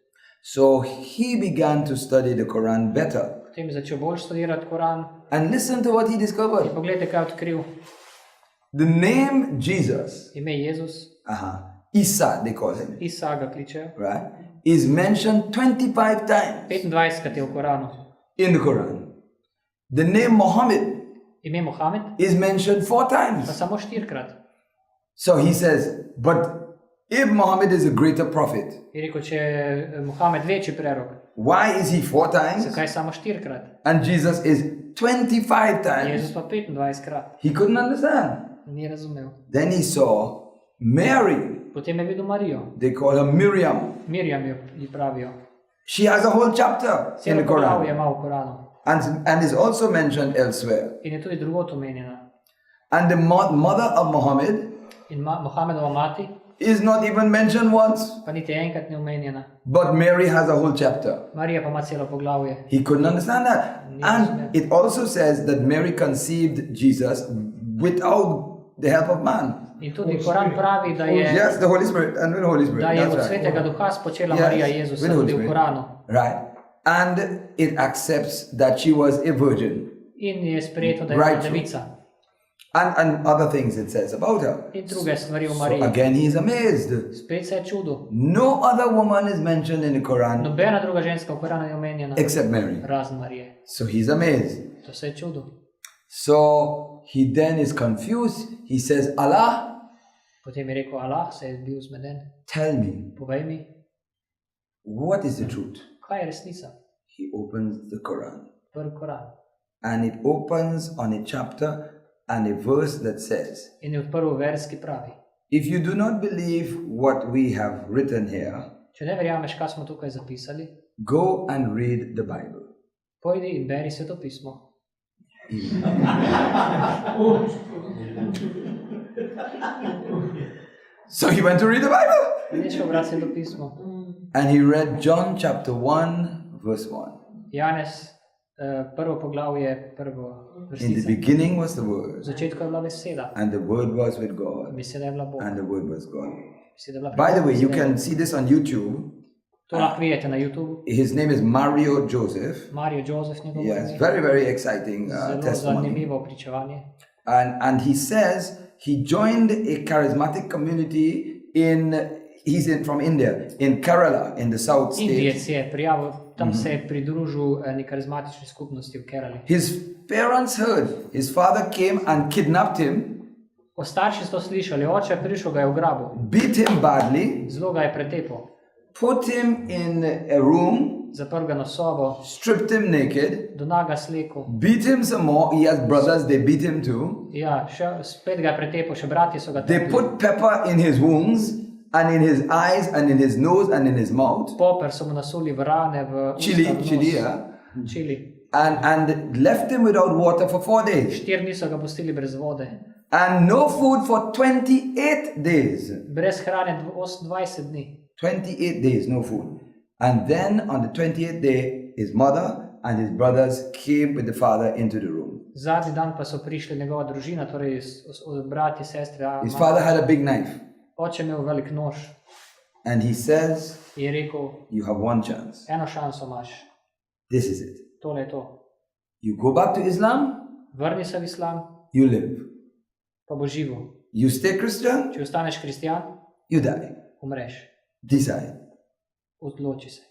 So he began to study the Quran better. Potem je začel bolj študirati Koran And listen to what he in discovered. pogledajte, kaj je odkril. The name Jesus, Ime Jezus, Isa they call him, Isa ga kličejo, right, is mentioned 25 times 25krat je v Koranu. in the Quran. The name Muhammad Ime Mohamed is mentioned 4 pa times. samo 4krat. So he says, but if Muhammad is a greater prophet, Je rekel, če je Mohamed večji prerok, why is he 4 times zakaj samo 4krat? and Jesus is 25 times? Jezus pa 25krat. He couldn't understand. Ni razumel. Then he saw Mary. Potem je videl Marijo. They call her Miriam. Mirjam jo ji pravijo. She has a whole chapter in Celo the poglavje Quran ima v Koranu. and is also mentioned elsewhere. In je tudi drugot omenjena. And the mother of Muhammad In Mohamedova mati is not even mentioned once. pa niti enkrat ni omenjena. But Mary has a whole chapter. Marija pa ima celo poglavje. He couldn't understand that. And it also says that Mary conceived Jesus without the help of man. In tudi Koran pravi, da je, Yes, the Holy Spirit and with the Holy Spirit. da je od That's right. Svetega Duha spočela Yes, Marija with Jezusa the Holy tudi v Spirit. Koranu. Right. And it accepts that she was a virgin. In je sprejeto, da je bila Right. devica. And other things it says about her. In druge stvari o So Mariji. again, he is amazed. Spet se je čudil. No other woman is mentioned in the Quran Nobena druga ženska v Koranu ni omenjena, except Mary. razen Marije. So he's amazed. To se je čudil. So he then is confused. He says, Allah, Potem je rekel, Allah, se je bil zmeden. tell me, Povej mi, what is the truth? kaj je resnica? He opens the Quran. Prvi Koran. And it opens on a chapter and a verse that says, In je odprl vers, ki pravi, if you do not believe what we have written here, če ne verjameš, kaj smo tukaj zapisali, go and read the Bible. pojdi in beri svetopismo. So he went to read the Bible. In je šel brati svetopismo. And he read John chapter 1, verse 1. Janez, prvo poglavje, prvo In the vrstica. beginning was the V Word, začetku je bila beseda. and the Word was with God, Beseda je bila Bog. and the Word was God. Beseda je bila By the way, you beseda. can see this on YouTube. To lahko vidite na YouTube. His name is Mario Joseph. Mario Joseph, njegov Yes, ime. very, very exciting Zelo testimony. zanimivo pričevanje. And he says he joined a charismatic community from India, in Kerala, in the south state. Indijec je prijavil, tam se je pridružil eni karizmatični skupnosti v Kerali. His parents heard his father came and kidnapped him, Starši so to slišali, oče je prišel, ga je ugrabil, beat him badly, zelo ga je pretepal, put him in a room, zaprl ga na sobo, stripped him naked, do naga slekel. beat him some more. He has brothers, they beat him too. Ja, spet ga je pretepal, še bratje so ga They tepli. put pepper in his wounds and in his eyes and in his nose and in his mouth. Poper so mu nasuli v rane, v usta, Chili, v nos. chili, yeah. Čili. And left him without water for 4 days. 4 dni so ga pustili brez vode, And no food for 28 days. brez hrane 28 dni. 28 days, no food. And then on the 28th day, his mother and his brothers came with the father into the room. Zadnji dan pa so prišli njegova družina, torej bratje, sestre, His father had a big knife. oče je imel velik nož And he says, in je rekel, you have one chance. eno šanso imaš, This is it. tole je to. You go back to Islam, Vrni se v islam, you live. pa bo živo. You stay Christian, Če ostaneš kristjan, you die. umreš. Decide. Odloči se.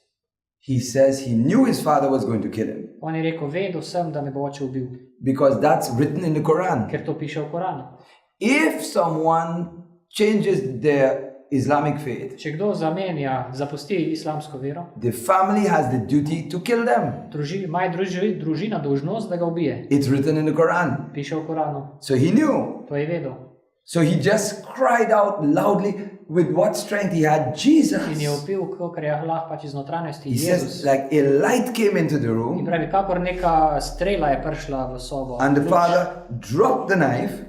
he says he knew his father was going to kill him On je rekel, vedel sem, da me bo oče ubil, because that's written in the Quran. ker to piše v Koranu. If someone changes their Islamic faith, Če kdo zapusti islamsko vero, the family has the duty to kill them. ima družina dolžnost, da ga ubije. It's written in the Quran. Piše v Koranu. So he knew. To je vedel. So he just cried out loudly with what strength he had, Jesus. In je vpil, kakor je lahko pač iz notranjosti, He Jezus. says, like a light came into the In room, pravi, kakor neka strela je prišla v sobo. and the Luč. father dropped the knife,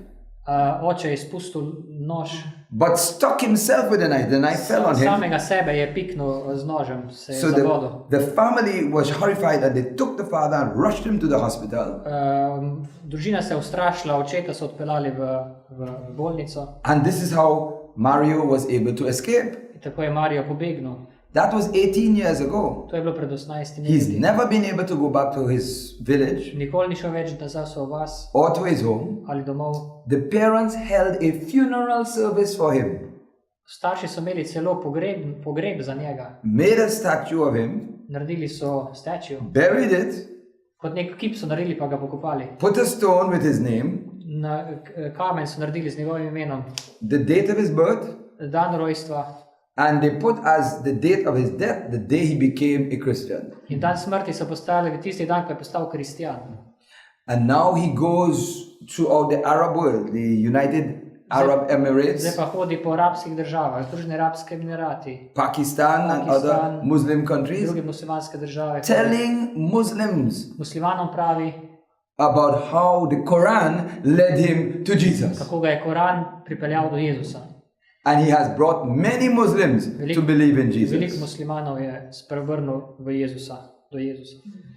Oče je spustil nož, but stuck himself with the knife. The knife fell on him. samega sebe je piknil z nožem, se je So zabodel. the family was horrified, and they took the father and rushed him to the hospital. Družina se je ustrašila, očeta so odpeljali v bolnico. And this is how Mario was able to escape. In tako je Mario pobegnil. That was 18 years ago. To je bilo pred 18 He's leti. never been able to go back to his village Nikoli ni šel več nazaj v svoj vas or to his home. ali domov. The parents held a funeral service for him, Starši so imeli celo pogreb za njega. made a statue of him, Naredili so statue. buried it, Kot nek kip so naredili, pa ga pokopali. put a stone with his name, Kamen so naredili z njegovim imenom. the date of his birth, Dan rojstva and they put as the date of his death the day he became a Christian. in dan smrti so postavili v tisti dan, ko je postal kristjan. And now he goes throughout the Arab world, the United Arab Emirates, Zdaj pa hodi po arabskih državah, Združeni arabski emirati, Pakistan, and other Pakistan, Muslim countries, druge muslimanske države. telling Muslims Muslimanom pravi, about how the Quran led him to Jesus. kako ga je Koran pripeljal do Jezusa. And he has brought many Muslims to believe in Veliko Jesus. muslimanov je sprevrnil v Jezusa, do Jezusa.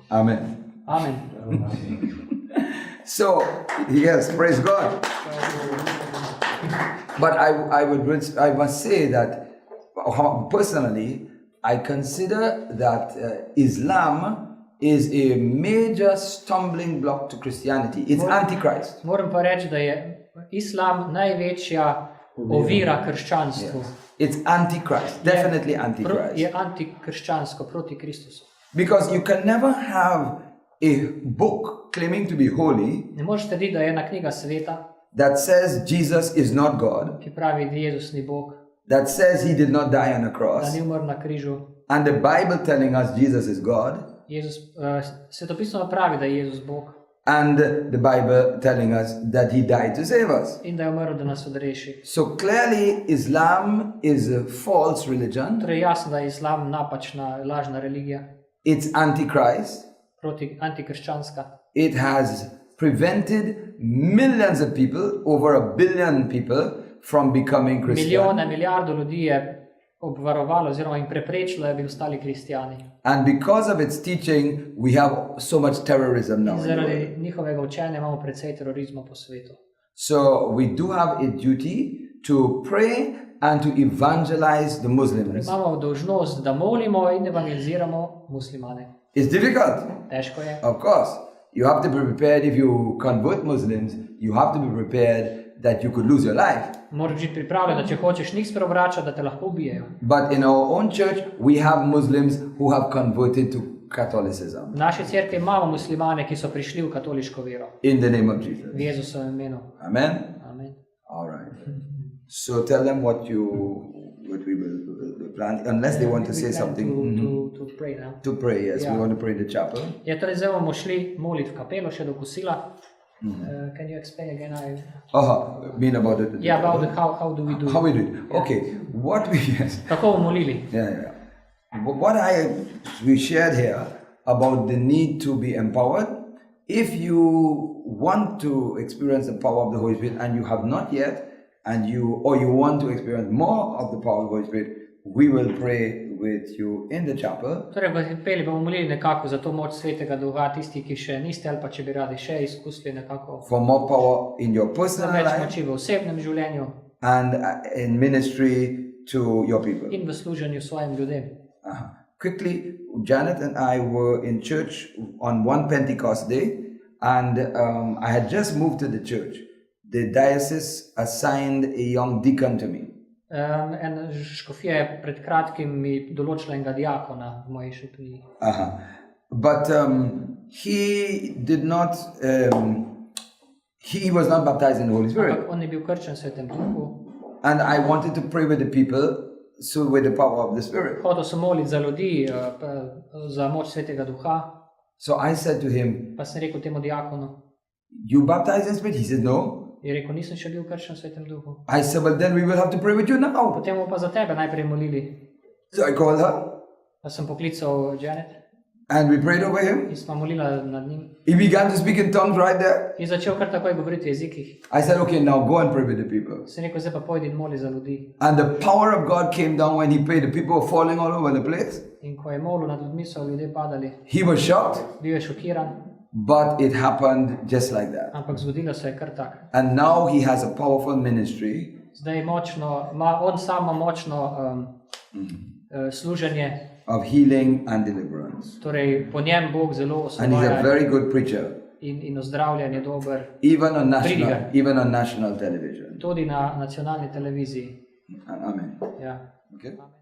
Amen. Amen. So, yes, praise God. But I must say that personally, I consider that Islam is a major stumbling block to Christianity. It's Antichrist. Moram pa reči, da je islam največja ovira krščanstvu. It's Antichrist, definitely Je Antichrist. antikrščansko, proti Kristusu. Because you can never have a book claiming to be holy Ne moreš trditi, da je ena knjiga sveta, that says Jesus is not God, ki pravi, da Jezus ni Bog, that says he did not die on a da cross, ni umrl na križu. and the Bible telling us Jesus is God, Svetopisno pravi, da je Jezus Bog and the Bible telling us that he died to save us. in da je umrl, da nas odreši. So clearly, Islam is a false religion. Torej jasno, da je islam napačna, lažna religija, It's Antichrist. antikrščanska. It has prevented millions of people, over 1 billion people, from becoming Christian. Milijardo ljudi je obvarovalo oziroma jim preprečilo, da bi ostali kristijani. And because of its teaching, we have so much terrorism now. In in the world. zaradi njihovega učenja imamo precej terorizma po svetu. So we do have a duty to pray and to evangelize the Muslims. Imamo dolžnost, da molimo in evangeliziramo muslimane. It's difficult, Težko je. of course. You have to be prepared if you convert Muslims, you have to be prepared that you could lose your life. Moraš biti pripravljen, da če hočeš njih spreobračati, da te lahko ubijejo. But in our own church, we have Muslims who have converted to Catholicism V naši cerkvi imamo muslimane, ki so prišli v katoliško vero. in the name of Jesus. V Jezusovem imenu. Amen? Amen. All right. So tell them what we will plan, unless they want to say something. To pray now. To pray, yes. We Yeah. want to pray in the chapel. Ja, torej zdaj bomo šli molit v kapelo, še do kosila. Can you explain again? Mean about it. Yeah, about how do we do How we it? do it. Okay. What we, yes. Tako bomo molili. Yeah. What we shared here about the need to be empowered. If you want to experience the power of the Holy Spirit and you have not yet, you want to experience more of the power of the Holy Spirit, we will pray with you in the chapel. Torej, v kapeli bomo molili nekako za to moč Svetega Duha, tisti, ki še niste ali pa če bi radi še izkusili nekako For more power in your personal več life moči v osebnem življenju and in ministry to your people. in v služenju svojim ljudem. Quickly, Janet and I were in church on one Pentecost day, and I had just moved to the church. The diocese assigned a young deacon to me. En škofija je pred kratkim mi določila enega diakona v moji šopiji. But he did not, he was not baptized in the Holy Spirit. Ampak on je bil krščen v Svetem Duhu. And I wanted to pray with the people, so with the power of the Spirit. Hotel sem moliti za ljudi, za moč Svetega Duha. So I said to him, Pa sem rekel temu diakonu, you baptized in Spirit? He said, no. je rekel, nisem še bil krščen v Svetem Duhu. I said, well, then we will have to pray with you now. Potem bomo pa za tebe najprej molili. So I called her Pa sem poklical Janet and we prayed over him. in smo molila nad njim. He began to speak in tongues right there. In začel kar takoj govoriti v jezikih. I said, okay, now go and pray with the people. Sem rekel, zdaj pa pojdi in moli za ljudi. And the power of God came down when he prayed. The people were falling all over the place. In ko je molil nad ljudmi, so ljudje padali. He was shocked, Bil je šokiran, but it happened just like that. ampak zgodilo se je kar tako. And now he has a powerful ministry Zdaj močno, ima on samo močno služenje, of healing and deliverance. torej po njem Bog zelo And he's a osvobaja very good preacher, in ozdravljanje dober, even on national television. tudi na nacionalni televiziji. Amen. Ja. Okay. Amen.